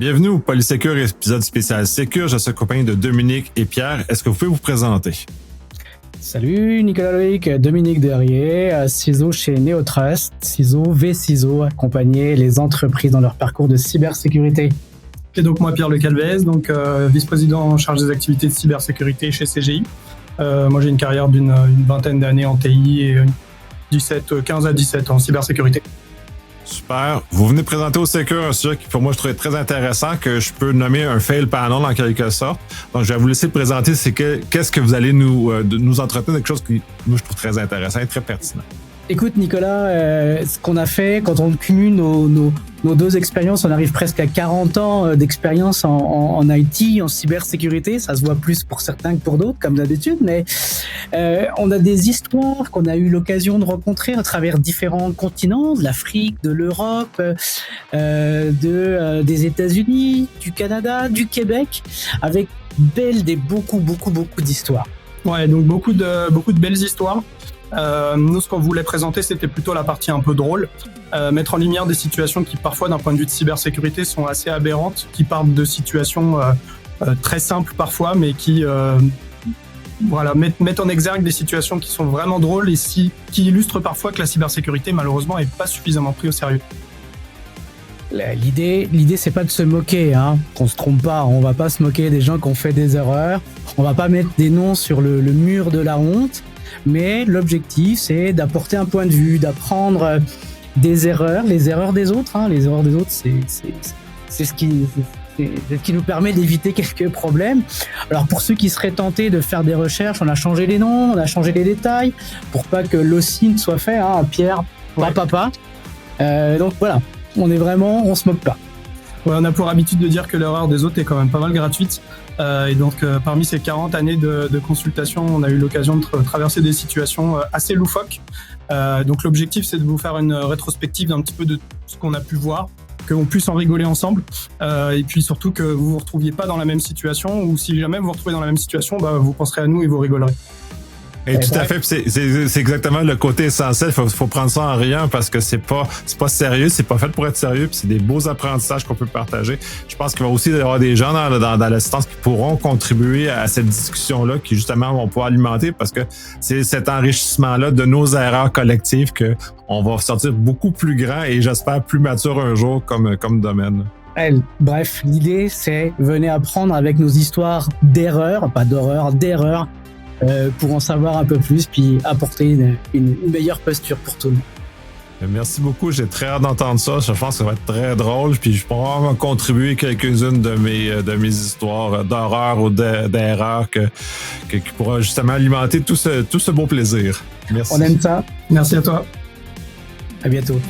Bienvenue au Polysécure épisode spécial Sécure. Je suis accompagné de Dominique et Pierre. Est-ce que vous pouvez vous présenter? Salut Nicolas Loïc, Dominique Derrier, CISO chez Neotrust, CISO, accompagner les entreprises dans leur parcours de cybersécurité. Et donc moi Pierre Le Calvez, donc vice-président en charge des activités de cybersécurité chez CGI. Moi j'ai une carrière d'une vingtaine d'années en TI et 15 à 17 en cybersécurité. Super. Vous venez présenter au Sécure un sujet qui pour moi je trouvais très intéressant, que je peux nommer un fail panel en quelque sorte. Donc je vais vous laisser présenter qu'est-ce que vous allez nous entretenir, quelque chose qui moi je trouve très intéressant et très pertinent. Écoute Nicolas, ce qu'on a fait, quand on cumule nos deux expériences, on arrive presque à 40 ans d'expérience en IT, en cybersécurité. Ça se voit plus pour certains que pour d'autres, comme d'habitude, mais on a des histoires qu'on a eu l'occasion de rencontrer à travers différents continents, de l'Afrique, de l'Europe, des États-Unis, du Canada, du Québec, avec beaucoup d'histoires. Ouais, donc beaucoup de belles histoires. Nous, ce qu'on voulait présenter, c'était plutôt la partie un peu drôle, mettre en lumière des situations qui, parfois, d'un point de vue de cybersécurité, sont assez aberrantes, qui partent de situations très simples parfois, mais qui mettent en exergue des situations qui sont vraiment drôles et qui illustrent parfois que la cybersécurité, malheureusement, n'est pas suffisamment prise au sérieux. L'idée, c'est pas de se moquer, hein. Qu'on se trompe pas. On va pas se moquer des gens qui ont fait des erreurs. On va pas mettre des noms sur le mur de la honte. Mais l'objectif, c'est d'apporter un point de vue, d'apprendre des erreurs, les erreurs des autres. Hein. Les erreurs des autres, c'est ce qui nous permet d'éviter quelques problèmes. Alors pour ceux qui seraient tentés de faire des recherches, on a changé les noms, on a changé les détails pour pas que l'OSINT soit fait. Hein. Pierre, papa. Donc voilà, on se moque pas. Ouais, on a pour habitude de dire que l'erreur des autres est quand même pas mal gratuite. Et donc, parmi ces 40 années de consultation, on a eu l'occasion de traverser des situations assez loufoques. Donc, l'objectif, c'est de vous faire une rétrospective d'un petit peu de ce qu'on a pu voir, qu'on puisse en rigoler ensemble. Et puis surtout que vous vous retrouviez pas dans la même situation, ou si jamais vous vous retrouvez dans la même situation, vous penserez à nous et vous rigolerez. Et tout à fait, c'est exactement le côté essentiel. Faut prendre ça en riant parce que c'est pas sérieux, c'est pas fait pour être sérieux, puis c'est des beaux apprentissages qu'on peut partager. Je pense qu'il va aussi y avoir des gens dans l'assistance qui pourront contribuer à cette discussion-là, qui justement vont pouvoir alimenter, parce que c'est cet enrichissement-là de nos erreurs collectives que on va sortir beaucoup plus grand et j'espère plus mature un jour comme domaine. Bref, l'idée c'est venez apprendre avec nos histoires d'erreurs, pas d'horreur, d'erreurs. Pour en savoir un peu plus, puis apporter une meilleure posture pour tout le monde. Merci beaucoup, j'ai très hâte d'entendre ça. Je pense que ça va être très drôle, puis je pourrais vraiment contribuer quelques-unes de mes histoires d'horreur ou d'erreurs qui pourra justement alimenter tout ce beau plaisir. Merci. On aime ça. Merci à toi. À bientôt.